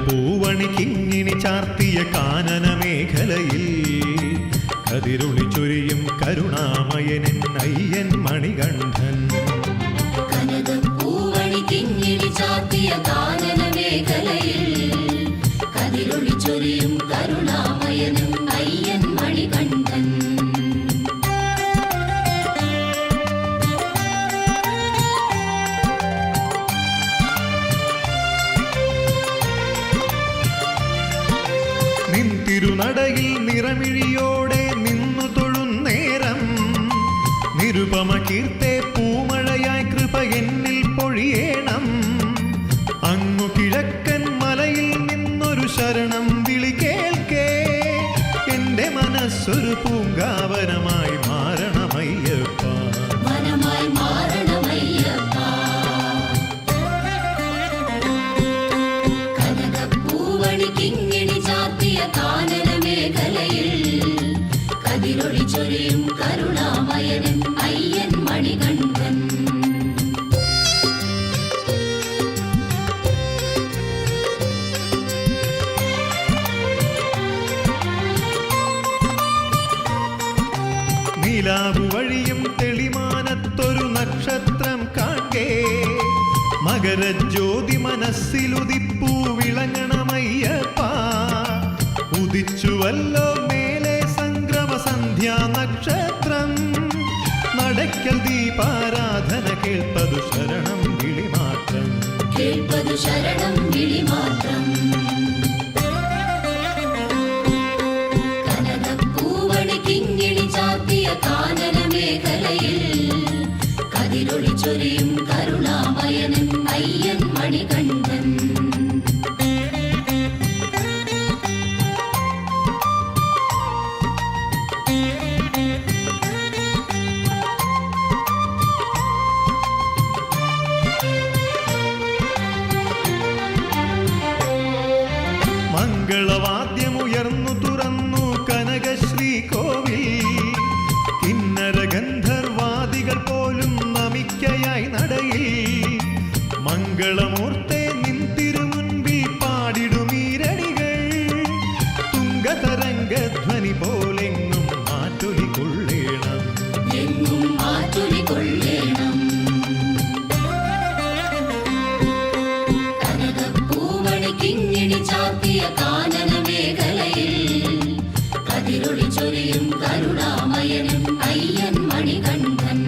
കനകപ്പൂവണിക്കിങ്ങിണി ചാർത്തിയ കാനന മേഖലയിൽ കതിരൊളി ചൊരിയും കരുണാമയനൻ അയ്യൻ മണികണ്ഠൻ. കനകപ്പൂവണിക്കിങ്ങിണി ചാർത്തിയ കാനന മേഖലയിൽ കതിരൊളി ചൊരിയും കരുണാമയനും അയ്യൻ മണികണ്ഠൻ. നിൻ തിരുനടയിൽ നിറമിഴിയോടെ നിന്നു തൊഴുന്നേരം നിരുപമ കീർത്തെ പൂമഴയായി കൃപ എന്നിൽ പൊഴിയേണം. അങ്ങു കിഴക്കൻ മലയിൽ നിന്നൊരു ശരണം വിളി കേൾക്കേ എന്റെ മനസ്സൊരു പൂങ്കാവനമായി മാറണമയ്യപ്പ, വനമായി മാറണമയ്യപ്പ. കനകപ്പൂവണിക്കിങ്ങിണി ചാർത്തിയ കാനന മേഖലയിൽ കതിരൊളി ചൊരിയും കരുണാമയനൻ അയ്യൻ മണികണ്ഠൻ. നീലാവു വഴിയും തെളിമാനത്തൊരു നക്ഷത്രം കാൺകേ മകരജ്യോതി മനസ്സിലുദിപ്പൂ വിളങ്ങണമയ്യപ്പ. ഉദിച്ചുവല്ലോ മേലെ സംക്രമ സന്ധ്യാ നക്ഷത്രം, നടയ്ക്കൽ ദീപാരാധന കേൾപ്പതു ശരണം വിളി മാത്രം, കേൾപ്പതു ശരണം വിളി മാത്രം. കനകപ്പൂവണിക്കിങ്ങിണി ചാർത്തിയ കാനന മേഖലയിൽ കതിരൊളി ചൊരിയും കരുണാമയനൻ അയ്യൻ മണികണ്ഠൻ. മംഗളവാദ്യമുയർന്നു തുറന്നു കനകശ്രീ കോവിൽ, കിന്നര ഗന്ധർവാദികൾ പോലും നമിക്കയായി നടയിൽ. മംഗളമൂർത്തെ നിൻ തിരുമുൻപിൽ പാടിടുമീരടികൾ, തുംഗതരംഗധ്വനി പോലെങ്ങും മാറ്റൊലി കൊള്ളേണം, എങ്ങും മാറ്റൊലി കൊള്ളേണം. കനകപ്പൂവണിക്കിങ്ങിണി ചാർത്തിയ കാനന മേഖലയിൽ കതിരൊളി ചൊരിയും കരുണാമയനും അയ്യൻ മണികണ്ഠൻ.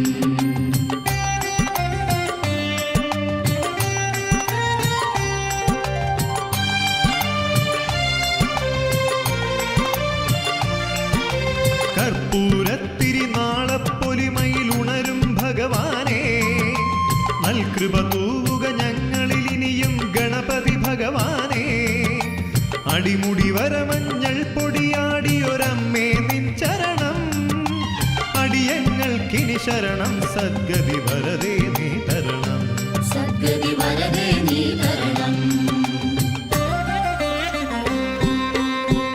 കർപ്പൂരത്തിരി നാളപ്പൊലിമയിൽ ഉണരും ഭഗവാനെ, നൽകൃപ തൂവുക ഞങ്ങളിൽ ഇനിയും ഗണപതി ഭഗവാനെ. അടിമുടി വരമഞ്ഞൾ പൊടിയാടിയൊരമ്മേ നിൻ ചരണം, അടിയങ്ങൾക്കിനി ശരണം സദ്ഗതി വരദേ നീ തരണം, സദ്ഗതി വരദേ നീ തരണം.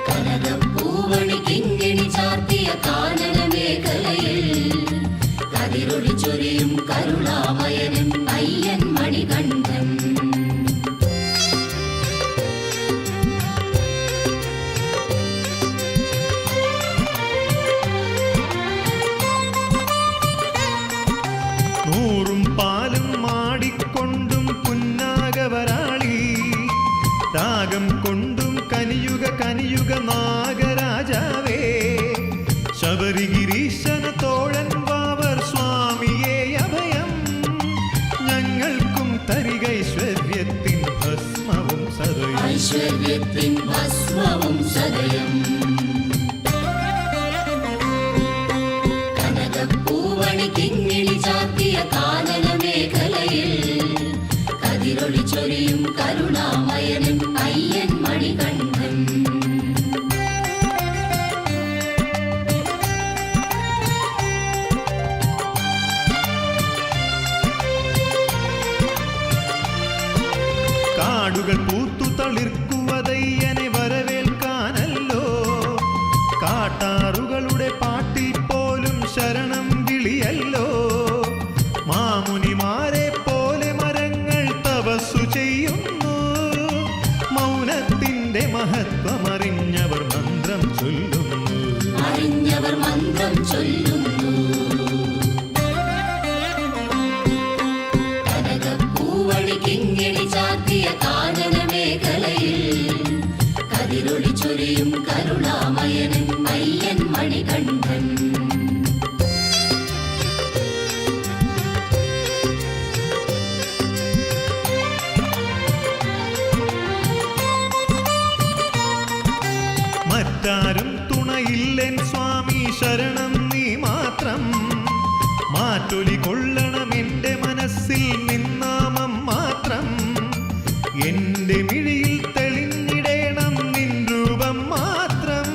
കനകപ്പൂവണിക്കിങ്ങിണി ചാർത്തിയ കാനന മേഖലയിൽ കതിരൊളി ചൊരിയും കരുണാമയനും അയ്യൻ മണികണ്ഠൻ. നൂറും പാലും മാടിക്കൊണ്ടും പുന്നാഗവരാളി, രാഗം കൊണ്ടും കനിയുക കനിയുക നാഗരാജാവേ. ശബരിഗിരീശന തോഴൻ വാവർ സ്വാമിയേ അഭയം, ഞങ്ങൾക്കും തരികൈശ്വര്യത്തിൻ ഭസ്മവും സദയം, ഐശ്വര്യത്തിൻ ഭസ്മവും സദയം. കനകപ്പൂവണിക്കിങ്ങിണി ചാർത്തിയ കാനന മേഖലയിൽ കതിരൊളി ചൊരിയും കരുണാമയനും അയ്യൻ മണികണ്ഠൻ. കാടുകൾ പൂത്തു തളിർക്കുവതയ്യനെ വരവേൽക്കാനല്ലോ. കാട്ടാറുകളുടെ പാട്ടിൽ പോലും ശരണം വിളിയല്ലോ. മാമുനിമാരെ പോലെ മരങ്ങൾ തപസ്സു ചെയ്യുന്നു. മൗനത്തിന്റെ മഹത്വമറിഞ്ഞവർ മന്ത്രം ചൊല്ലുന്നു. അറിഞ്ഞവർ മന്ത്രം ചൊല്ലുന്നു. കനകപ്പൂവണി കിങ്ങിണി ചാർത്തിയ കാനന മേഖലയിൽ കതിരൊളി ചൊരിയും കരുണാമയനൻ അയ്യൻ മണികണ്ഠൻ. മറ്റാരും തുണയില്ലെൻ സ്വാമി ശരണം നീ മാത്രം. മാറ്റൊലി കൊള്ളണം എൻ്റെ മനസ്സിൽ നിന്നാമം മാത്രം. എൻ്റെ മിഴിയിൽ തെളിഞ്ഞിടേണം നിൻ രൂപം മാത്രം.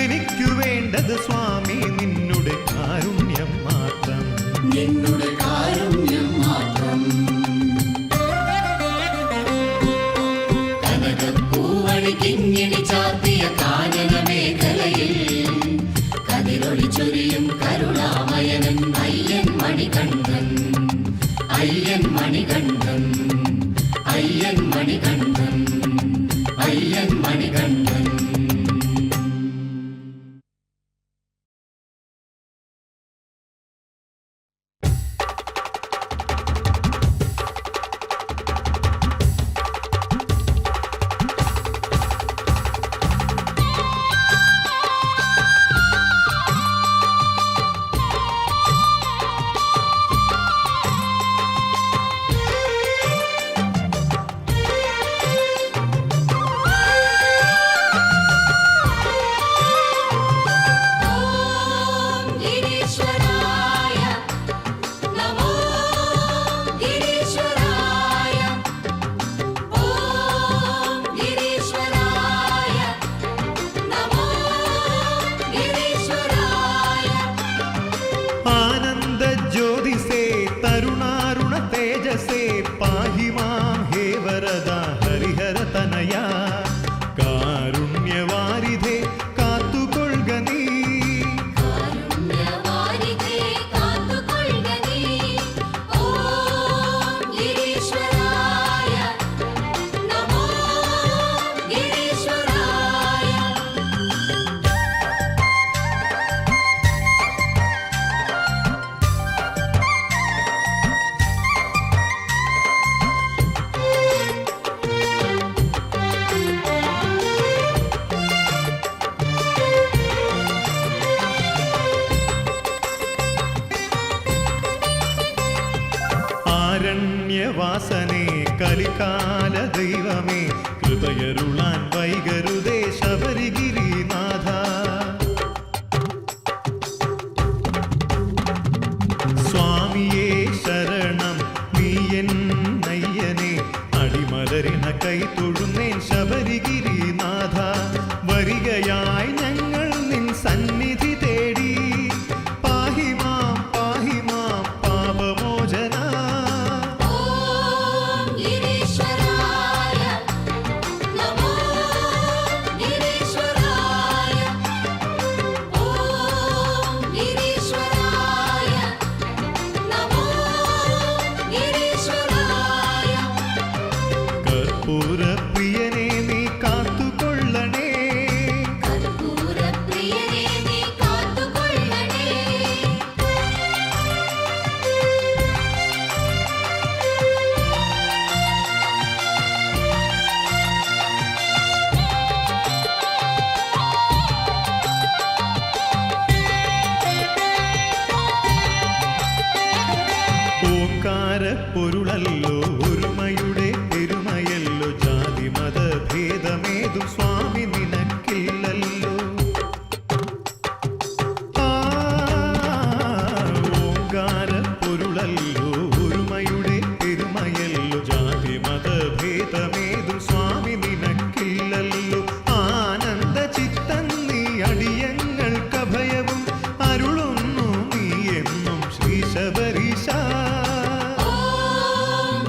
എനിക്കു വേണ്ടത് സ്വാമി നിന്നുടെ കാരുണ്യം മാത്രം. നിന്നുടെ കാരുണ്യം മാത്രം. കനകപ്പൂവണി കിങ്ങിണി ചാർത്തിയ കാനന മേഖലയിൽ കതിരൊളി ചൊരിയും കരുണാമയനൻ അയ്യൻ മണികണ്ഠൻ. അയ്യൻ മണികണ്ഠൻ. അയ്യൻ മണികണ്ഠൻ. അയ്യൻ മണികണ്ഠൻ. पाहि मां हे वरदा हरिहर तनया कारुण्यवारिधे कात्तुकोळ्ग नी कारुण्यवारिधे कात्तुकोळ्ग नी ओम गिरीश्वराय नमो गिरीश्वराय आरण्यवासने कलिकाल दैवमे कृपयरुळान् वैगरुदे शबरिगिरिनाथ स्वामिये शरणं नीयन्नय्यने अडिमलरिन कैतुळुन्नेन् शबरिगिरिनाथ वरिगयायि ഞങ്ങൾ നിൻ സന്നിധി തേടി പാഹി മാം പാപമോചന കർപ്പൂരപ്രിയനേ നീ കാത്തുകൊള്ളണേ കർപ്പൂരപ്രിയനേ നീ കാത്തുകൊള്ളണേ ഓംകാരപ്പൊരുളല്ലോ ഒരുമയുടെ പെരുമയല്ലോ ജാതി മതഭേദമേതും സ്വാമി നിനക്കില്ലല്ലോ ഓംകാരപ്പൊരുളല്ലോ ഒരുമയുടെ പെരുമയല്ലോ ജാതി മതഭേദമേതും സ്വാമി നിനക്കില്ലല്ലോ ആനന്ദ ചിത്തൻ നീ അടിയങ്ങൾക്കഭയവും അരുളുന്നു നീ എന്നും ശ്രീ ശബരീശ ഓം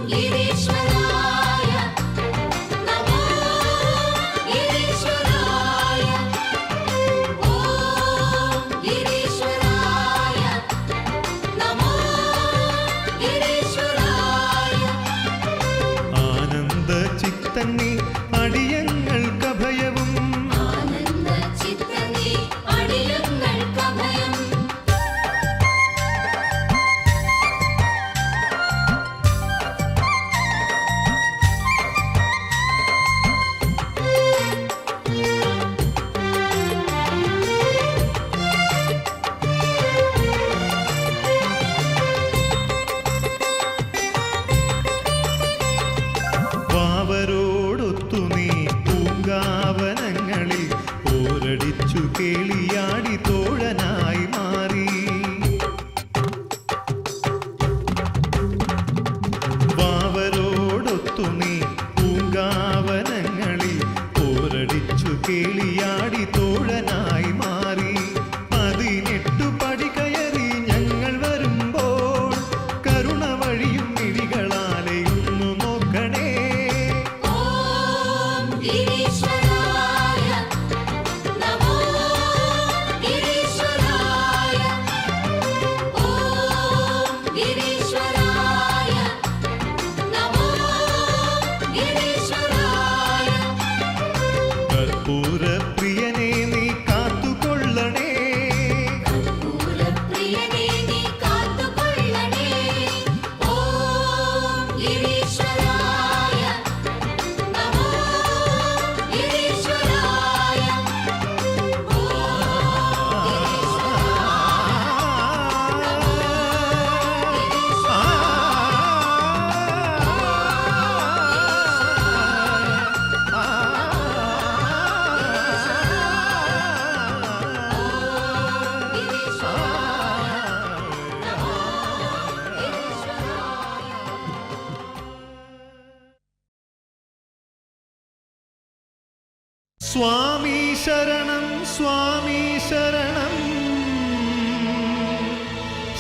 സ്വാമി ശരണം സ്വാമി ശരണം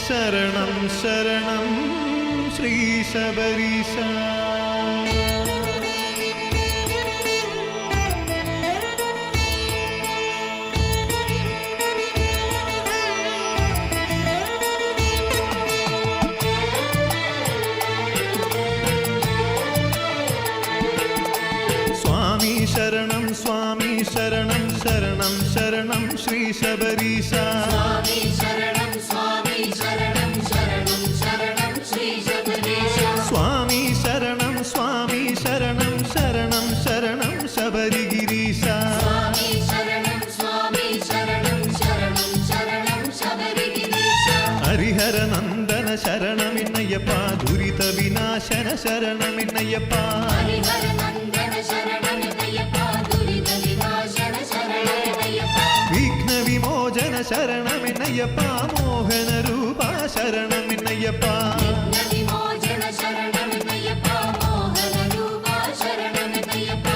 ശരണം ശരണം ശ്രീ ശബരീശ. ശരണം സ്വാമി ശരണം ശരണം ശരണം ശ്രീ ശബരീശ. സ്വാമി ശരണം സ്വാമി ശരണം ശരണം ശരണം ശ്രീ ശബരീശ. സ്വാമി ശരണം സ്വാമി ശരണം ശരണം ശരണം ശബരിഗിരീശ. സ്വാമി ശരണം സ്വാമി ശരണം ശരണം ശരണം ശബരിഗിരീശ. ഹരിഹര നന്ദന ശരണമിന്നയ്യപ്പ ദുരിത വിനാശന ശരണമിന്നയ്യപ്പ. ഹരിഹര നന്ദന ശരണമിന്നയ്യപ്പ ദുരിത വിനാശന ശരണമിന്നയ്യപ്പ. വിഘ്ന വിമോചന ശരണമിന്നയ്യപ്പ മോഹന രൂപ ശരണമിന്നയ്യപ്പ. വിഘ്ന വിമോചന ശരണമിന്നയ്യപ്പ മോഹന രൂപ ശരണമിന്നയ്യപ്പ.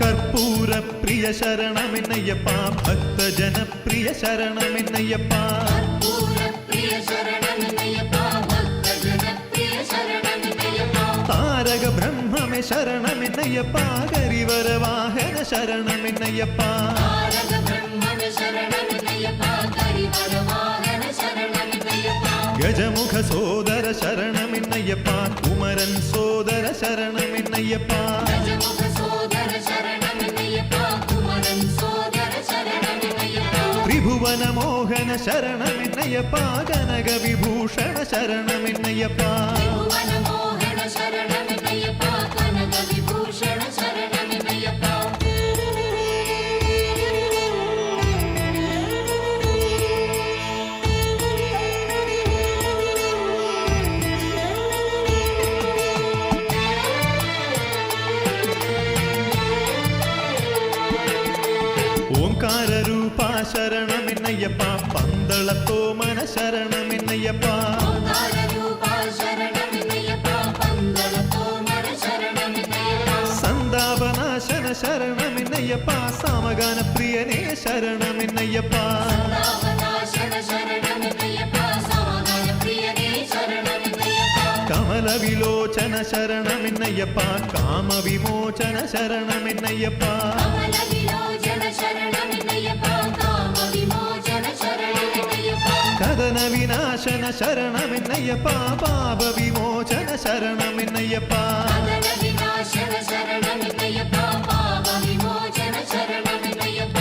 കർപ്പൂരപ്രിയ ശരണമിന്നയ്യപ്പ ഭക്തജനപ്രിയ ശരണമിന്നയ്യപ്പ. കർപ്പൂരപ്രിയ ശരണമിന്നയ്യപ്പ ഭക്തജനപ്രിയ ശരണമിന്നയ്യപ്പ. താരക ബ്രഹ്മമേ ശരണമിന്നയ്യപ്പ കരിവരവാഹന ശരണമിന്നയ്യപ്പ. താരക ബ്രഹ്മമേ ശരണമിന്നയ്യപ്പ കരിവരവാഹന ശരണമിന്നയ്യപ്പ. ഗജമുഖ സോദര ശരണമിന്നയ്യപ്പ കുമരൻ സോദര ശരണമിന്നയ്യപ്പ. ഗജമുഖ സോദര ശരണമിന്നയ്യപ്പ കുമരൻ സോദര ശരണമിന്നയ്യപ്പ. ത്രിഭുവന മോഹന ശരണമിന്നയ്യപ്പ കനക വിഭൂഷണ ശരണമിന്നയ്യപ്പ. ത്രിഭുവന മോഹന ശരണമിന്നയ്യപ്പ കനക വിഭൂഷണ ശരണമിന്നയ്യപ്പ. ഓംകാരൂപ ശരണമിന്നയ്യപ്പ പന്തളത്തോമന ശരണമിന്നയ്യപ്പ. ഓംകാരരൂപ ശരണമിന്നയ്യപ്പ പന്തളത്തോമന ശരണമിന്നയ്യപ്പ. സന്താപനാശന ശരണമിന്നയ്യപ്പ സമഗാന പ്രിയനേ ശരണമിന്നയ്യപ്പ. നാമനാശന ശരണമിന്നയ്യപ്പ സമാധാന പ്രിയനേ ശരണമിന്നയ്യപ്പ. കമല വിലോചന ശരണമിന്നയ്യപ്പ കാമവിമോചന ശരണമിന്നയ്യപ്പ. കമല വിലോചന ശരണമിന്നയ്യപ്പ കാമവിമോചന ശരണമിന്നയ്യപ്പ. കഥന വിനാശന ശരണമിന്നയ്യപ്പ പാപവിമോചന ശരണമിന്നയ്യപ്പ. കഥന വിനാശന ശരണമിന്നയ്യപ്പ പാപവിമോചന ശരണമിന്നയ്യപ്പ.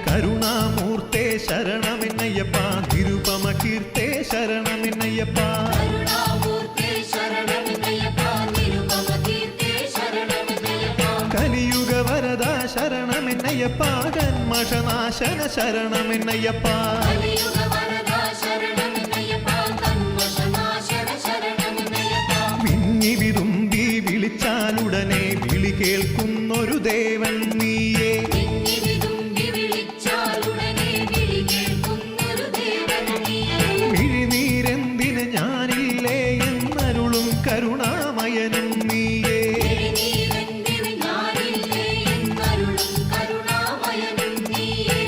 കരുണാമൂർത്തേ ശരണമിന്നയ്യപ്പ നിരുപമ കീർത്തേ ശരണമിന്നയ്യപ്പ. കരുണാമൂർത്തേ ശരണമിന്നയ്യപ്പ നിരുപമ കീർത്തേ ശരണമിന്നയ്യപ്പ. കലിയുഗ വരദ ശരണമിന്നയ്യപ്പ കന്മഷനാശന ശരണമിന്നയ്യപ്പ. കലിയുഗ വരദ ശരണമിന്നയ്യപ്പ കന്മഷനാശന ശരണമിന്നയ്യപ്പ. വിങ്ങി വിതുമ്പി വിളിച്ചാലുടനെ വിളി കേൾക്കുന്നൊരു ദേവൻ നീയേ. വിങ്ങി വിതുമ്പി വിളിച്ചാലുടനെ വിളി കേൾക്കുന്നൊരു ദേവൻ നീയേ. മിഴിനീരെന്തിന് ഞാനില്ലേ എന്നരുളും കരുണാമയനും നീയേ. തിരുനീരെന്തിന് ഞാനില്ലേ എന്നരുളും കരുണാമയനും നീയേ.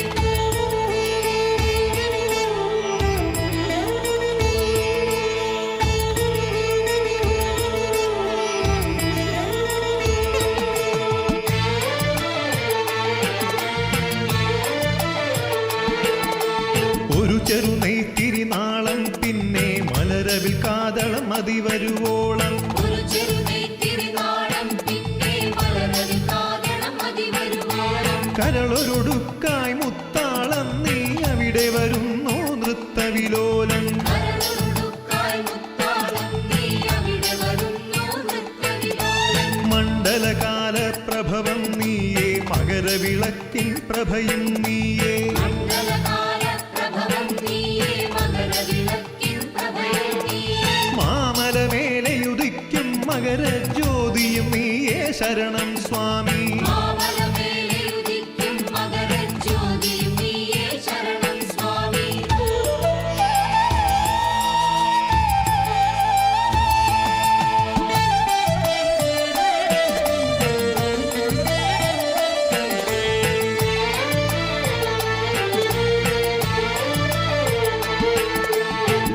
ഒരു ചെറുനെയ്ത്തിരി നാളം പിന്നെ മലരവിൽ കാതളം അതിവരുവോളം. ഒരു ചെറുനെയ്ത്തിരി നാളം പിന്നെ മലരവിൽ കാതളം അതിവരുവോളം. കരളൊരൊടുക്കായി മുത്താളം നീ അവിടെ വരുന്നു നൃത്തവിലോലം. കരളൊടുക്കായി മുത്താളം നീ അവിടെ വരുന്നു നൃത്തവിലോലം. മണ്ഡല പ്രഭയും നീയേ മണ്ഡലകാല പ്രഭവം നീയേ മകരവിളക്കിൻ പ്രഭയും നീയേ മാമലമേലയുദിക്കും മകരജ്യോതിയും നീയേ ശരണം സ്വാമി മാമലമേലയുദിക്കും മകരജ്യോതിയും നീയേ ശരണം സ്വാമി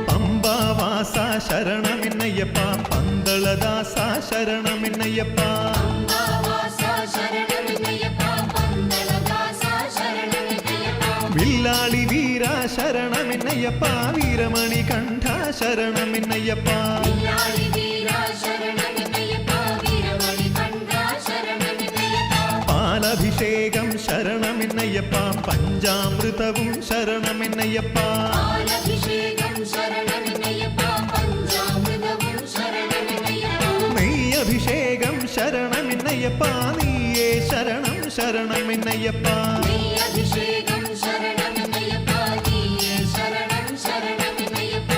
പമ്പാവാസ ശരണമെന്നയ്യപ്പ പന്തളദാസ ശരണമെന്നയ്യപ്പ അംബാവാസ ശരണമെന്നയ്യപ്പ പന്തളദാസ ശരണമെന്നയ്യപ്പ വില്ലാളി വീര ശരണമെന്നയ്യപ്പ വീരമണി കണ്ഠ ശരണമെന്നയ്യപ്പ വില്ലാളി വീര ശരണമെന്നയ്യപ്പ വീരമണി കണ്ഠ ശരണമെന്നയ്യപ്പ പാലഭിഷേകം ശരണമെന്നയ്യപ്പ പഞ്ചാമൃതവും ശരണമെന്നയ്യപ്പ പാലഭിഷേകം ശരണമെന്നയ്യപ്പ പഞ്ചാമൃതവും ശരണമെന്നയ്യപ്പ നെയ്യഭിഷേകം ശരണമെന്നയ്യപ്പ നീയേ ശരണം ശരണമെന്നയ്യപ്പ നെയ്യഭിഷേകം ശരണമെന്നയ്യപ്പ നീയേ ശരണം ശരണമെന്നയ്യപ്പ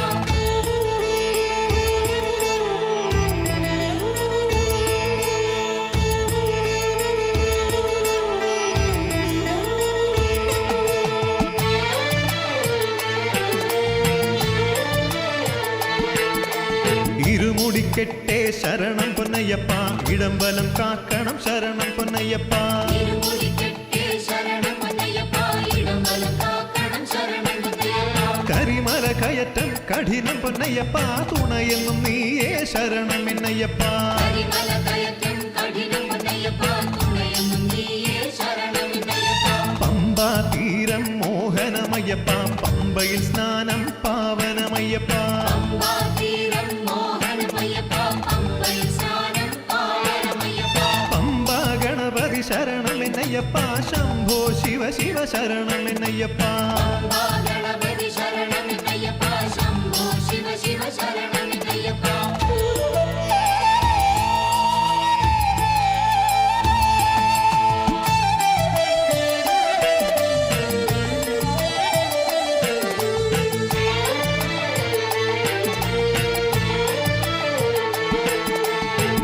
ഇരുമുടിക്കെട്ടേ ശരണം പൊന്നയ്യപ്പ ഇടംബലം കാക്കണം ശരണം പൊന്നയ്യപ്പ ഇരുമുടിക്കെട്ടേ ശരണം പൊന്നയ്യപ്പ ഇടംബലം കാക്കണം ശരണം പൊന്നയ്യപ്പ കരിമല കയറ്റം കഠിനം പൊന്നയ്യപ്പ തുണയെന്നും നീയേ ശരണം എന്നയ്യപ്പ കരിമല കയറ്റം കഠിനം പൊന്നയ്യപ്പ തുണയെന്നും നീയേ ശരണമെന്നയ്യപ്പ പമ്പാ തീരം മോഹനമയ്യപ്പ പമ്പയിൽ സ്നാനം പാവനമയ്യപ്പ പമ്പാതീരം മോഹനമയ്യപ്പ പമ്പയിൽ സ്നാനം പാവനമയ്യപ്പ പമ്പാ ഗണപതി ശരണമെന്നയ്യപ്പ ശംഭോ ശിവ ശിവ ശരണമെന്നയ്യപ്പ പമ്പാ ഗണപതി ശരണമെന്നയ്യപ്പ ശംഭോ ശിവ ശിവ ശരണമെന്നയ്യപ്പ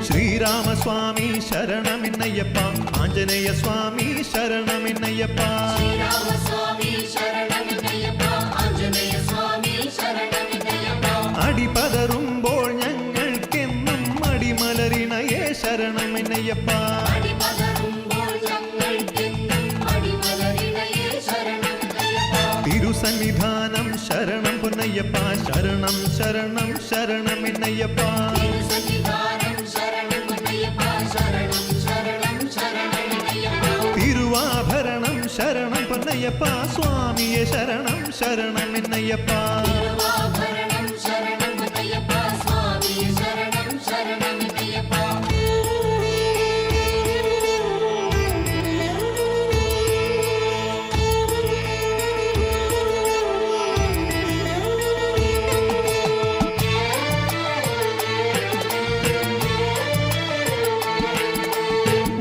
ശ്രീരാമസ്വാമി ശരണമെന്നയ്യപ്പ ആഞ്ജനേയ സ്വാമി ശരണമെന്നയ്യപ്പ ശ്രീരാമസ്വാമി ശരണമെന്നയ്യപ്പ ആഞ്ജനേയ സ്വാമി ശരണമെന്നയ്യപ്പ അടിപതറുമ്പോൾ ഞങ്ങൾക്കെന്നും അടിമലരിണയേ ശരണമെന്നയ്യപ്പ അടിപതറുമ്പോൾ ഞങ്ങൾക്കെന്നും അടിമലരിണയേ ശരണമെന്നയ്യപ്പ തിരുസന്നിധാനം ശരണം പൊന്നയ്യപ്പ ശരണം ശരണം ശരണമെന്നയ്യപ്പ തിരുസന്നിധാനം ശരണം പൊന്നയ്യപ്പ ശരണം ശരണം ശരണമെന്നയ്യപ്പ തിരുവാഭരണം ശരണം പൊന്നയ്യപ്പ സ്വാമിയെ ശരണം ശരണമെന്നയ്യപ്പ തിരുവാഭരണം ശരണം പൊന്നയ്യപ്പ സ്വാമിയെ ശരണം ശരണമെന്നയ്യപ്പ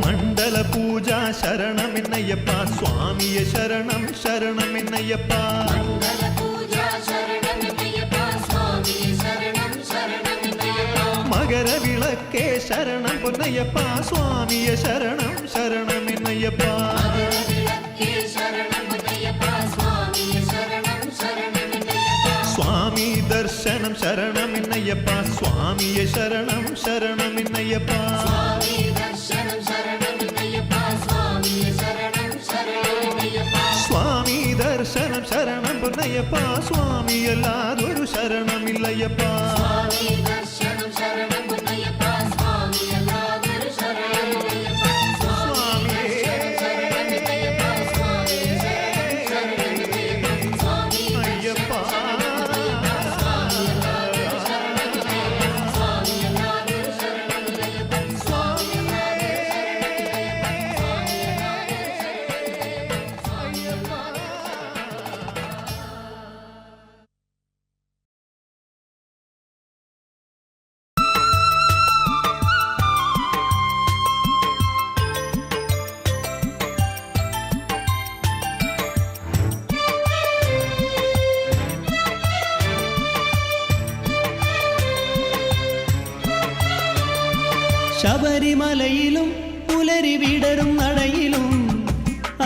മണ്ഡല പൂജ ശരണമെന്നയ്യപ്പ സ്വാമിയെ ശരണം ശരണമെന്നയ്യപ്പ മണ്ഡല പൂജ ശരണമെന്നയ്യപ്പ സ്വാമിയെ ശരണം ശരണമെന്നയ്യപ്പ മകരവിളക്കേ ശരണം പൊന്നയ്യപ്പ സ്വാമിയെ ശരണം ശരണമെന്നയ്യപ്പ മകരവിളക്കേ ശരണം പൊന്നയ്യപ്പ സ്വാമിയെ ശരണം ശരണമെന്നയ്യപ്പ സ്വാമി ദർശനം ശരണമെന്നയ്യപ്പ സ്വാമിയെ ശരണം ശരണമെന്നയ്യപ്പ സ്വാമി ദർശനം ശരണമെന്നയ്യപ്പ സ്വാമിയെ ശരണം ശരണമെന്നയ്യപ്പ സ്വാമി ദർശനം ശരണം പൊന്നയ്യപ്പ സ്വാമിയല്ലാതൊരു ശരണമില്ലയ്യപ്പ സ്വാമി ദർശനം ശരണം പൊന്നയ്യപ്പ സ്വാമിയല്ലാതൊരു ശരണമില്ലയ്യപ്പ സ്വാമി ദർശനം ശരണമില്ലയ്യപ്പ സ്വാമിയെ ശരണം ശരണമെന്നയ്യപ്പ സ്വാമി അയ്യപ്പ സ്വാമിയല്ലാതൊരു ശരണമില്ലയ്യപ്പ ശബരിമലയിലും പുലരി വിടരും നടയിലും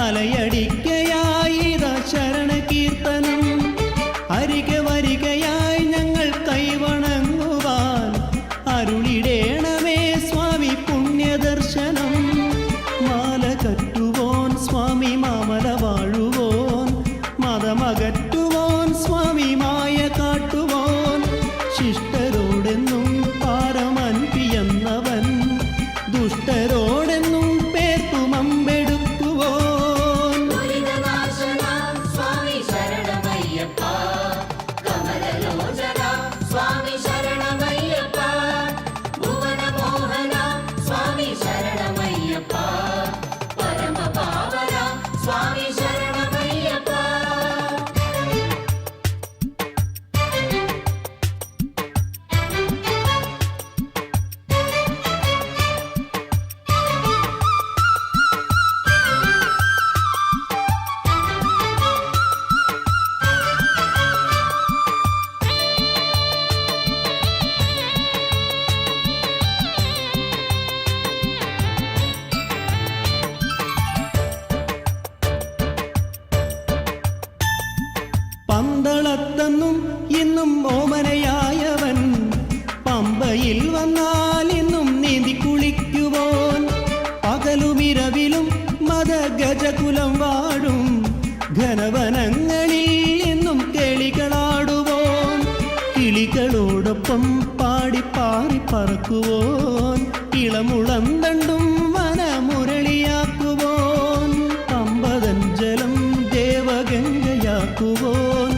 അലയടിക്കയായിത ശരണ കീർത്തനം. അരികെ വരികയായി ഞങ്ങൾ കൈവണങ്ങുവാൻ അരുളിടേണമേ സ്വാമി പുണ്യദർശനം. മാല കറ്റുവോൻ സ്വാമി മാമല വാഴുവോൻ, മതമകറ്റുവോൻ സ്വാമി മായ കാട്ടുവോൻ. ശിഷ്ടരോടെന്നും പാരമൻപിയെന്നവൻ, ദുഷ്ടരോടെന്നും പേർത്തുമമ്പെടുക്കുവോൻ. ദുരിതനാശന സ്വാമി ശരണമയ്യപ്പ, കമലലോചന സ്വാമി ശരണമയ്യപ്പ, ഭുവനമോഹന സ്വാമി ശരണമയ്യപ്പ, പരമപാവന സ്വാമി ശരണമയ്യപ്പ. പന്തളത്തെന്നും ഇന്നും ഓമനയായവൻ, പമ്പയിൽ വന്നാൽ ഇന്നും നീന്തി കുളിക്കുവോൻ. പകലുമിരവിലും മതഗജകുലം വാഴും ഘനവനങ്ങളിൽ ഇന്നും കിളികളാടുവോൻ. കിളികളോടൊപ്പം പാടി പറക്കുവോൻ, ഇളമുളം തണ്ടും വനമുരളിയാക്കുവോൻ. പമ്പതൻ ജലം ദേവഗംഗയാക്കുവോൻ,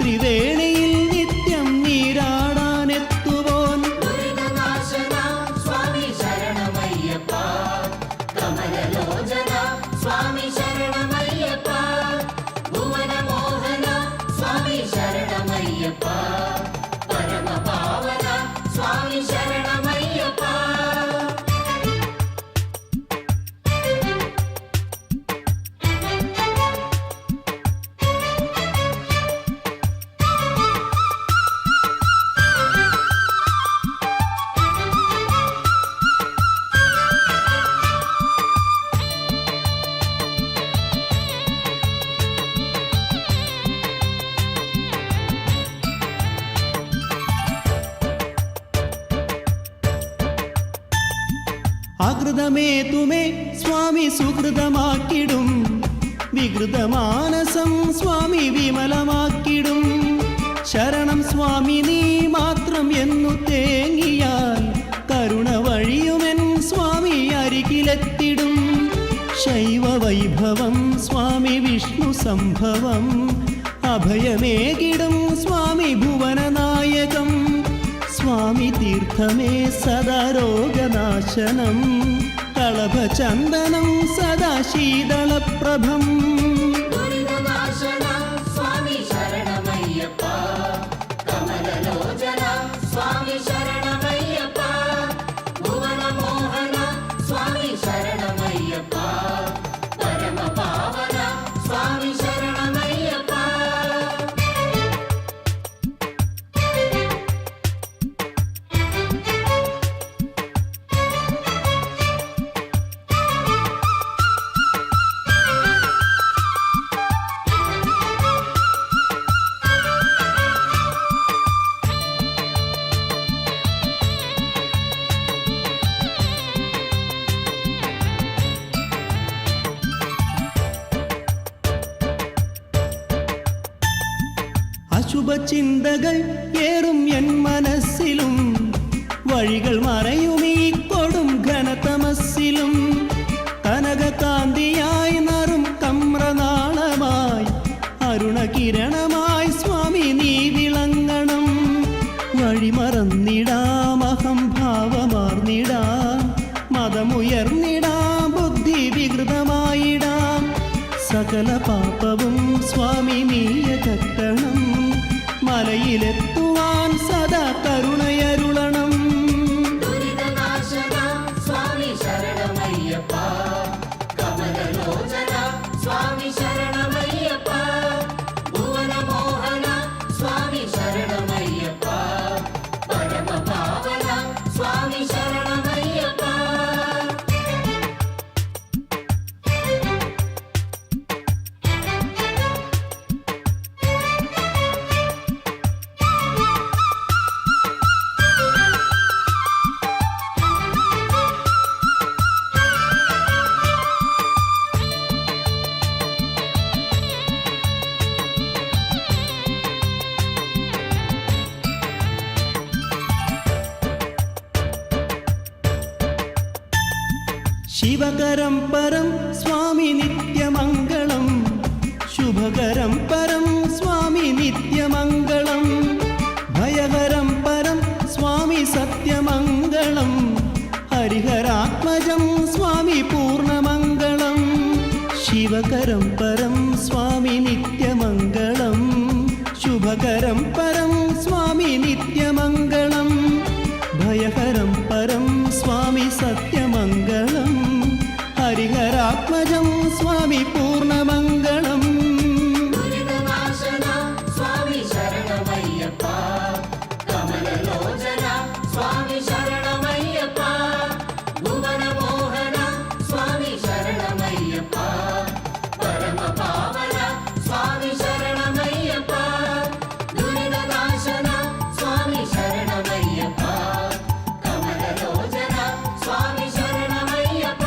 ത്രിവേണിയിൽ നിത്യം നീരാടാനെത്തുവോൻ. ദുരിതനാശന സ്വാമി ശരണമയ്യപ്പ, കമലലോചന സ്വാമി ശരണമയ്യപ്പ, ഭുവനമോഹന സ്വാമി ശരണമയ്യപ്പ, പരമപാവന സ്വാമി ശരണമയ്യപ്പ. ആകൃതമേതുമേ സ്വാമി സുഹൃതമാക്കിടും, വികൃതമാനസം സ്വാമി വിമലമാക്കിടും. ശരണം സ്വാമി നീ മാത്രം എന്നു തേങ്ങിയാൽ കരുണ വഴിയുമെൻ സ്വാമി അരികിലെത്തിടും. ശൈവ വൈഭവം സ്വാമി വിഷ്ണു സംഭവം, അഭയമേകിടും സ്വാമി ഭുവനനായകം. സ്വാമി തീർത്ഥമേ സദാ രോഗനാശനം, കളഭചന്ദനം സദാ ശീതളപ്രഭം. ദുരിതനാശന സ്വാമി ശരണമയ്യപ്പ, കമലലോചന സ്വാമി ശരണമയ്യപ്പ, ഭുവനമോഹന സ്വാമി ശരണമയ്യപ്പ, പരമപാവന സ്വാമി ശരണമയ്യപ്പ. അശുഭചിന്തകൾ ഏറും എൻ മനസ്സിലും, വഴികൾ മറയുമീ കൊടും ഘനതമസ്സിലും. കനകകാന്തിയായി നറും കമ്രനാളമായി, അരുണകിരണമായി സ്വാമി നീ വിളങ്ങണം. വഴിമറന്നിടാം അഹംഭാവമാർന്നിടാം, മതമുയർന്നിടാം ബുദ്ധി വികൃതമായിടാം. സകല പാപവും സ്വാമി നീയകറ്റണം, മലയിലെത്തുവാൻ സദാ കരുണയരുളണം. ദുരിതനാശന സ്വാമി ശരണമയ്യപ്പ, കമലലോചന സ്വാമി ശരണമയ്യപ്പ, ഭുവനമോഹന സ്വാമി ശരണമയ്യപ്പ, പരമപാവന സ്വാമി ശരണമയ്യപ്പ. ശിവകരം പരം സ്വാമി നിത്യമംഗളം ശുഭകരം പരം സ്വാമി നിത്യമംഗളം ഭയകരം പരം സ്വാമി സത്യമംഗളം ഹരിഹരാത്മജം സ്വാമി പൂർണ്ണമംഗളം ശിവകരം പരം സ്വാമി നിത്യമംഗളം ശുഭകരം പരം സ്വാമി നിത്യമംഗളം ഭയഹരം പരം സ്വാമി സത്യമംഗളം ഹരിഹരാത്മജം സ്വാമി പൂർണ്ണമംഗളം ദുരിതനാശന സ്വാമി ശരണമയ്യപ്പ കമലലോചന സ്വാമി ശരണമയ്യപ്പ ഭുവനമോഹന സ്വാമി ശരണമയ്യപ്പ പരമപാവന സ്വാമി ശരണമയ്യപ്പ ദുരിതനാശന സ്വാമി ശരണമയ്യപ്പ കമലലോചന സ്വാമി ശരണമയ്യപ്പ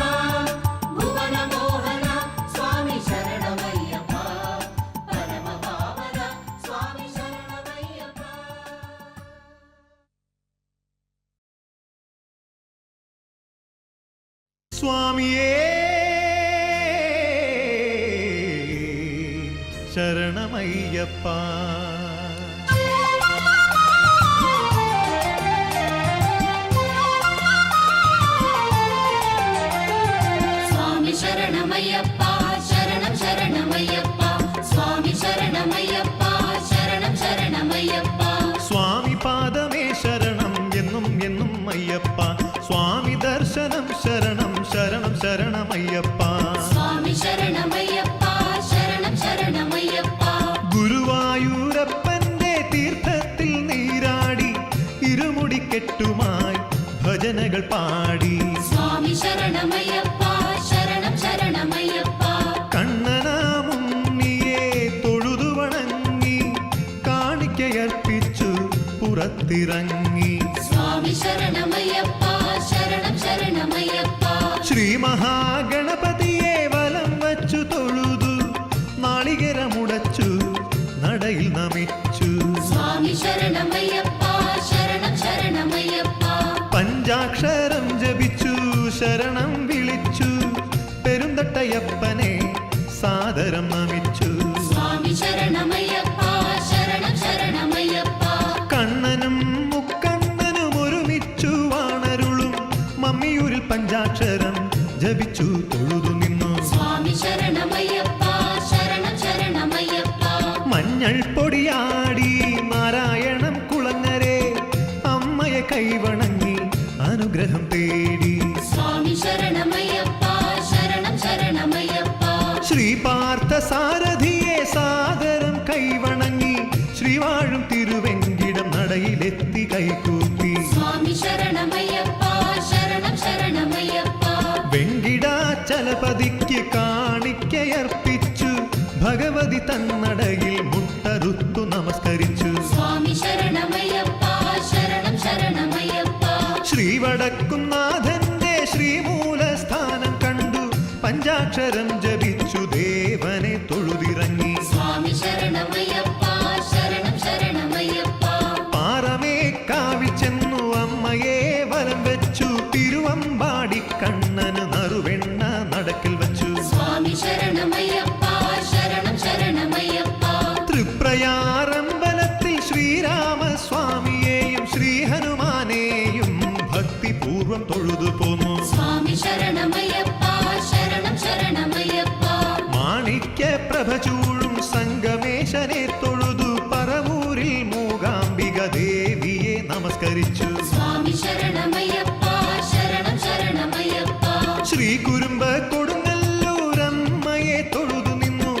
ഭുവനമോഹന സ്വാമി ശരണമയ്യപ്പ പരമപാവന സ്വാമി ശരണമയ്യപ്പ സ്വാമിയേ ശരണമയ്യപ്പ സ്വാമി ശരണമയ്യപ്പ ശരണം ശരണമയ്യപ്പ സ്വാമി ശരണമയ്യപ്പ ശരണം ശരണമയ്യപ്പ സ്വാമി പാദമേ ശരണം എന്നും എന്നും അയ്യപ്പ സ്വാമി ദർശനം ശരണം ശരണം ശരണമയ്യപ്പ സ്വാമി ശരണമയ്യപ്പ ശരണം ശരണമയ്യപ്പ ഗുരുവായൂരപ്പന്റെ തീർത്ഥത്തിൽ നീരാടി ഇരുമുടിക്കെട്ടുമായി ഭജനകൾ പാടി സ്വാമി ശരണമയ്യപ്പ ശരണം ശരണമയ്യപ്പ കണ്ണനാമുണ്ണിയെ തൊഴുതു വണങ്ങി കാണിക്കയർപ്പിച്ചു പുറത്തിറങ്ങി സ്വാമി ശരണമയ്യപ്പ ശരണം ശരണമയ്യപ്പ ശ്രീ മഹാഗണപതിയെ വലം വച്ചു തൊഴുതു നാളികരമുടച്ചു നടയിൽ നമിച്ചു സ്വാമി ശരണമയ്യപ്പ ശരണം ശരണമയ്യപ്പ പഞ്ചാക്ഷരം ജപിച്ചു ശരണം വിളിച്ചു പെരുന്തട്ടയപ്പനെ സാദരം നമിച്ചു സ്വാമി ശരണമയ്യപ്പ ശരണം ശരണമയ്യപ്പ കണ്ണനും മുക്കണ്ണനും ഒരുമിച്ചു വാണരുളും മമ്മിയൂരിൽ പഞ്ചാക്ഷരം ജപിച്ചു തൊഴുതു നിന്നു സ്വാമി ശരണമയ്യപ്പ ശരണം ശരണമയ്യപ്പ മഞ്ഞൾ പൊടിയാടി നാരായണം കുളങ്ങരെ അമ്മയെ കൈവണങ്ങി അനുഗ്രഹം തേടി സ്വാമി ശരണമയ്യപ്പ ശരണം ശരണമയ്യപ്പ ശ്രീപാർത്ഥ സാരഥിയെ സാദരം കൈവണങ്ങി ശ്രീവാഴും തിരുവെങ്കിടം നടയിലെത്തി കൈകൂപ്പി സ്വാമി ശരണമയ്യപ്പ ശരണം ശരണമയ്യപ്പ വെങ്കിടാചലപതിക്ക് കാണിക്കയർപ്പിച്ചു ഭഗവതി തന്നടയിൽ മുട്ടറുത്തു നമസ്കരിച്ചു സ്വാമി ശരണമയ്യപ്പ ശരണം ശരണമയ്യപ്പ ശ്രീവടക്കുംനാഥന്റെ ശ്രീമൂലസ്ഥാനം കണ്ടു പഞ്ചാക്ഷരം ജപിച്ചു ദേവനെ തൊഴുതിറങ്ങി സ്വാമി ശരണമയ്യപ്പ ശരണം ശരണമയ്യപ്പ പാറമേക്കാവിൽ ചെന്നു അമ്മയെ വലം വെച്ചു തിരുവമ്പാടി കണ്ണന് നറുവെണ്ണ നടക്കിൽ വച്ചു സ്വാമി ശരണമയ്യപ്പ ശരണം ശരണമയ്യപ്പ തൃപ്രയാറമ്പലത്തിൽ ശ്രീരാമസ്വാമിയെയും ശ്രീഹനുമാനെയും ഭക്തിപൂർവം തൊഴുതു പോന്നു സ്വാമി ശരണമയ്യപ്പ ശരണം ശരണമയ്യപ്പ മാണിക്യ പ്രഭ ചൂഴും സംഗമേശനെ തൊഴുതു പറവൂരിൽ മൂകാംബിക ദേവിയെ നമസ്കരിച്ചു സ്വാമി ശരണമയ്യപ്പ ശരണം ശരണമയ്യപ്പ ശ്രീ കുരുമ്പ കൊടുങ്ങല്ലൂരമ്മയെ തൊഴുതു നിന്നു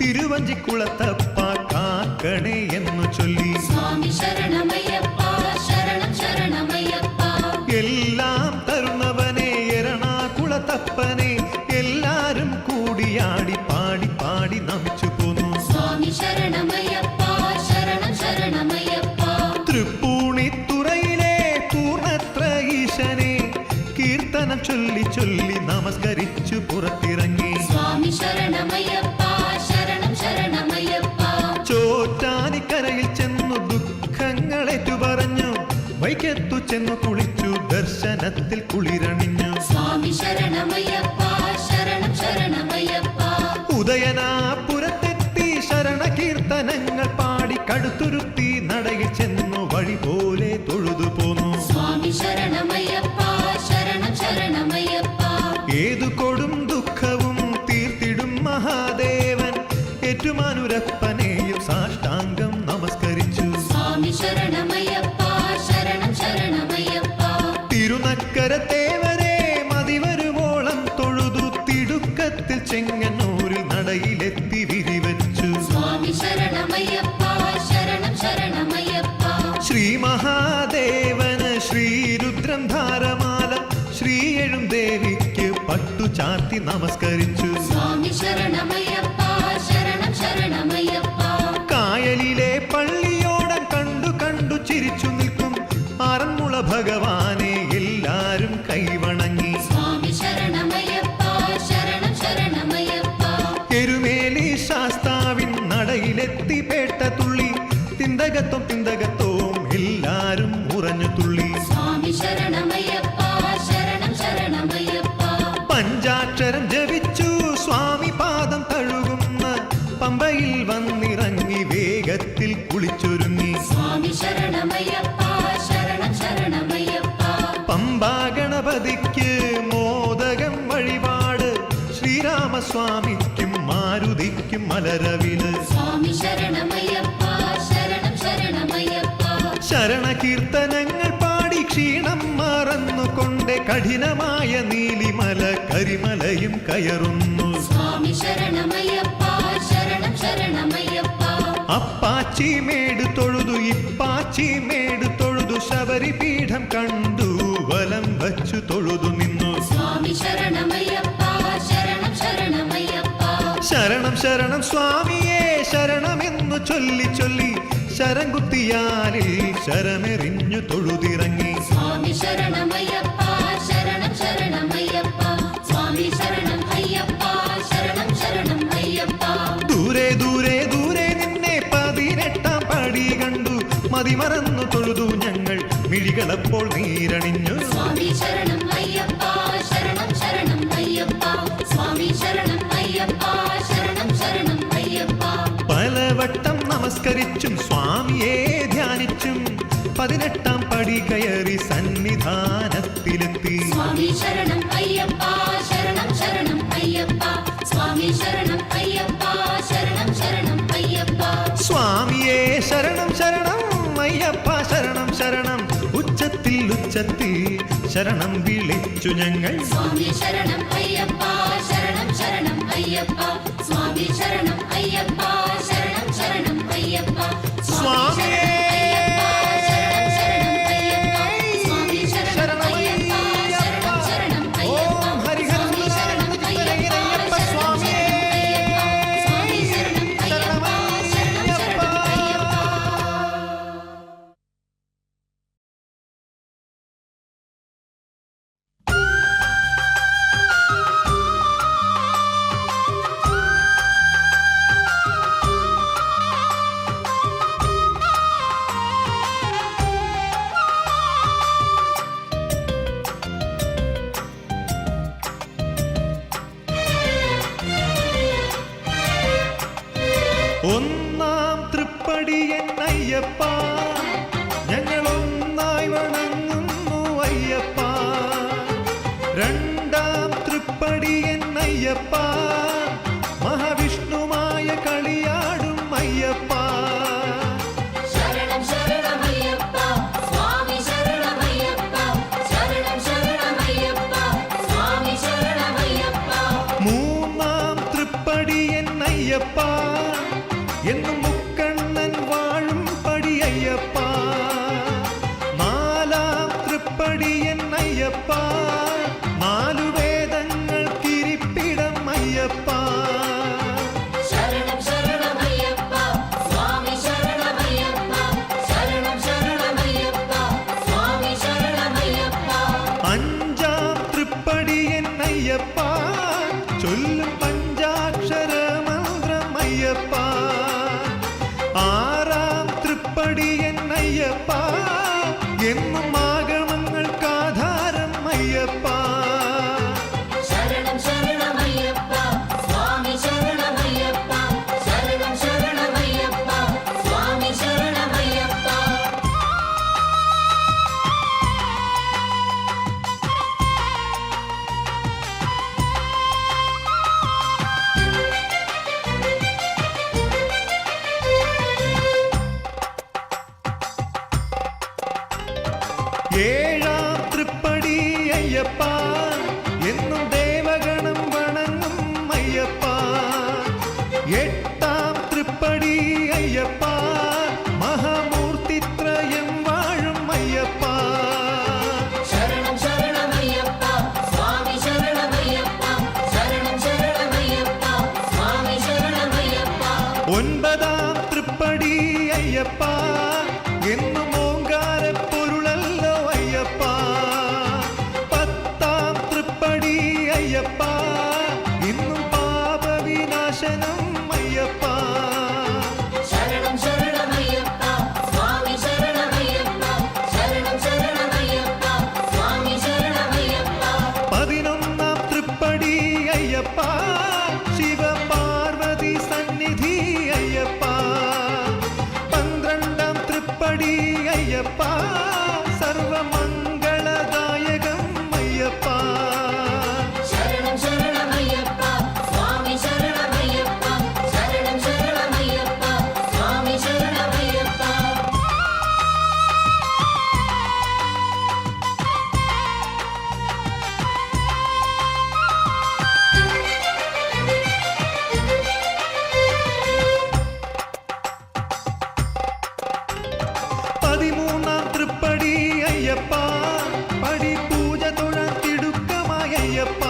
തിരുവഞ്ചിക്കുളത്തപ്പ കാക്കണേ എന്നു ചൊല്ലി സ്വാമി ശരണമയ്യപ്പ ശരണം ശരണമയ്യപ്പ എല്ലാം തരുന്നവനെ എറണാകുളത്തപ്പനെ എല്ലാരും കൂടിയാടി പാടി പാടി നമിച്ചു പോന്നു സ്വാമി ശരണമയ്യപ്പ ശരണം ശരണമയ്യപ്പ തൃപ്പൂണിത്തുറയിലെ പൂർണ്ണത്ര ഈശനെ കീർത്തനം ചൊല്ലി ചൊല്ലി നമസ്കരിച്ചു പുറത്തിറങ്ങി സ്വാമി ശരണമയ്യപ്പ ശരണം ശരണമയ്യപ്പ ചോറ്റാനിക്കരയിൽ ചെന്നു ദുഃഖങ്ങളേറ്റു പറഞ്ഞു വൈക്കത്തു ചെന്നു കുളിച്ചു ദർശനത്തിൽ കുളിരണിഞ്ഞു സ്വാമി ശരണമയ്യപ്പ ശരണം ശരണമയ്യപ്പ ഉദയനാപുരത്തെത്തി ശരണ കീർത്തനങ്ങൾ പാടി കടുത്തുരുത്തി നടയിൽ ചെന്നു വഴി പോലെ തൊഴുതു പോന്നു സ്വാമി ശരണമയ്യപ്പ ശരണം ശരണമയ്യപ്പ ഏതു കൊടും ദുഃഖവും തീർത്തിടും മഹാദേവൻ ഏറ്റുമാനുരപ്പനെയും സാഷ്ടാംഗം നമസ്കരിച്ചു സ്വാമി ശരണമയ്യപ്പ ശരണം ശരണമയ്യപ്പ തിരുനക്കരത്തേവരെ മതിവരുവോളം തൊഴുതു തിടുക്കത്തിൽ ചെങ്ങന്നൂരിൽ നടയിലെത്തി വിരിവച്ചു സ്വാമി ശരണമയ്യപ്പ ശരണം ശരണമയ്യപ്പ ശ്രീ മഹാദേവന് ശ്രീരുദ്രം ധാരമാല ശ്രീ എഴും ദേവിക്ക് പട്ടു ചാർത്തി നമസ്കരിച്ചു സ്വാമി ശരണമയ്യപ്പ ശരണം ശരണമയ്യപ്പ കായലിലെ പള്ളിയോടം കണ്ടു കണ്ടു ചിരിച്ചു നിൽക്കും ആറന്മുള ഭഗവാനെ എല്ലാരും കൈവണങ്ങി സ്വാമി ശരണമയ്യപ്പ ശരണം ശരണമയ്യപ്പ എരുമേലി ശാസ്താവിൻ നടയിലെത്തി പേട്ട തുള്ളി തിന്തകത്വം തിന്തകത്വവും എല്ലാരും ഉറഞ്ഞു തുള്ളി സ്വാമി ശരണമയ്യപ്പ ശരണം ശരണമയ്യപ്പ പഞ്ചാക്ഷരം ജപിച്ചു സ്വാമി പാദം തഴുകുന്ന പമ്പയിൽ വന്നിറങ്ങി വേഗത്തിൽ കുളിച്ചൊരുങ്ങി സ്വാമി ശരണമയ്യപ്പ ശരണം ശരണമയ്യപ്പ പമ്പാ ഗണപതിക്ക് മോദകം വഴിപാട് ശ്രീരാമസ്വാമിക്കും മാരുതിക്കും മലരവില് സ്വാമി ശരണമയ്യപ്പ ശരണം ശരണമയ്യപ്പ ശരണ കീർത്തനങ്ങൾ പാടി ക്ഷീണം മറന്നുകൊണ്ട് കഠിനമായ നീലിമല കരിമലയും കയറുന്നു സ്വാമി ശരണമയ്യപ്പ ശരണം ശരണമയ്യപ്പ അപ്പാച്ചി മേട് തൊഴുതു ഇപ്പാച്ചി മേട് തൊഴുതു ശബരിപീഠം കണ്ടു വലം വച്ചു തൊഴുതു നിന്നു സ്വാമി ശരണമയ്യപ്പ ശരണം ശരണമയ്യപ്പ ശരണം ശരണം സ്വാമിയെ ശരണമെന്നു ചൊല്ലി ചൊല്ലി ശരം കുത്തിയാലിൽ ശരമെറിഞ്ഞു തൊഴുതിറങ്ങി സ്വാമി ശരണമയ്യപ്പ ശരണം ശരണമയ്യപ്പ സ്വാമി ശരണം അയ്യപ്പ ശരണം ശരണം അയ്യപ്പ ദൂരെ ദൂരെ ദൂരെ നിന്നെ 18-ാം പടി കണ്ടു മതിമറന്നു തൊഴുതു ഞങ്ങൾ മിഴികളപ്പോൾ നീരണിഞ്ഞു സ്വാമി ശരണം അയ്യപ്പ ശരണം ശരണം അയ്യപ്പ സ്വാമി ശരണം അയ്യപ്പ ശരണം ശരണം അയ്യപ്പ പലവട്ടം നമസ്കരിച്ചും സ്വാമിയെ ധ്യാനിച്ചും 18-ാം പടി കയറി സന്നിധാനത്തിലെത്തി സ്വാമി ശരണം അയ്യപ്പ ശരണം ശരണം അയ്യപ്പ സ്വാമി ശരണം അയ്യപ്പ ശരണം ശരണം അയ്യപ്പ സ്വാമിയെ ശരണം ശരണം അയ്യപ്പ ശരണം ശരണം ഉച്ചത്തിൽ ഉച്ചത്തിൽ ശരണം വിളിച്ചു ഞങ്ങൾ സ്വാമി ശരണം അയ്യപ്പ ശരണം ശരണം അയ്യപ്പ സ്വാമി ശരണം അയ്യപ്പ ശരണം ശരണം അയ്യപ്പ സ്വാമിയേ ശരണം ശരണം അയ്യപ്പ സ്വാമി ശരണം അയ്യപ്പ ശരണം ശരണം അയ്യപ്പ ഓം ഹരിഹരം സ്വാമി ശരണം അയ്യപ്പ അയ്യപ്പ സ്വാമിയേ സ്വാമി ശരണം അയ്യപ്പ ശരണം ശരണം അയ്യപ്പ ഒന്നാം തൃപ്പടിയൻ അയ്യപ്പ ഞങ്ങൾ ഒന്നായി വണങ്ങുന്നു അയ്യപ്പ രണ്ടാം തൃപ്പടിയൻ അയ്യപ്പ മഹാവിഷ്ണുമായ കളിയാടും അയ്യപ്പ ശരണം ശരണമയ്യപ്പ സ്വാമി ശരണമയ്യപ്പ ശരണം ശരണമയ്യപ്പ സ്വാമി ശരണമയ്യപ്പ മൂന്നാം തൃപ്പടിയൻ അയ്യപ്പ എന്നും മുക്കണ്ണൻ വാഴും പടി അയ്യപ്പ ഏഴാം തൃപ്പടി അയ്യപ്പ എന്നും ദേവഗണം വണങ്ങും അയ്യപ്പ എട്ടാം തൃപ്പടി അയ്യപ്പ മഹാമൂർത്തിത്രയം വാഴും അയ്യപ്പ ശരണം ശരണമയ്യപ്പ സ്വാമി ശരണമയ്യപ്പ ശരണം ശരണമയ്യപ്പ സ്വാമി ശരണമയ്യപ്പ ഒൻപതാം തൃപ്പടി അയ്യപ്പ എന്നും ഓങ്കാരപ്പൊരുളല്ലോ അയ്യപ്പ പത്താം തൃപ്പടി അയ്യപ്പ ഇന്നും പാപവിനാശനം അയ്യപ്പ ശരണം ശരണമയ്യപ്പ സ്വാമി ശരണമയ്യപ്പ ശരണം ശരണമയ്യപ്പ സ്വാമി ശരണമയ്യപ്പ പതിനൊന്നാം തൃപ്പടി അയ്യപ്പ ശിവപാർവതി സന്നിധി അയ്യപ്പ പന്ത്രണ്ടാം തൃപ്പടി അയ്യപ്പ സർവമംഗളദായകം അയ്യപ്പ ശരണം ശരണമയ്യപ്പ സ്വാമി ശരണമയ്യപ്പ ശരണം ശരണമയ്യപ്പ സ്വാമി ശരണമയ്യപ്പ പതിമൂന്നാം തൃപ്പടി അയ്യപ്പ പടി പൂജ തൊഴാൻ തിടുക്കമായ അയ്യപ്പ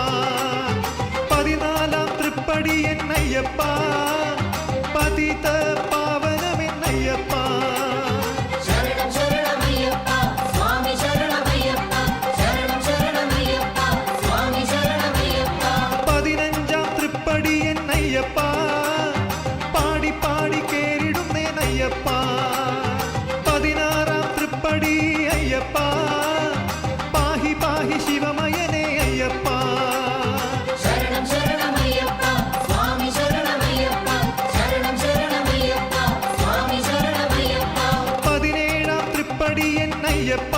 പതിനാലാം തൃപ്പടി എന്നയ്യപ്പ പതിത പാവനമെന്നയ്യപ്പ ശരണം ശരണമയ്യപ്പ സ്വാമി ശരണമയ്യപ്പ ശരണം ശരണമയ്യപ്പ സ്വാമി ശരണമയ്യപ്പ പതിനഞ്ചാം തൃപ്പടി എന്നയ്യപ്പ പാടി പാടി കേറിടുന്നേനയ്യപ്പ പതിനാറാം തൃപ്പടി അയ്യപ്പ പാഹി പാഹി ശിവമയനേ അയ്യപ്പ ശരണം ശരണമയ്യപ്പ സ്വാമി ശരണമയ്യപ്പ ശരണം ശരണമയ്യപ്പ സ്വാമി ശരണമയ്യപ്പ പതിനേഴാം തൃപ്പടി എന്നയ്യപ്പ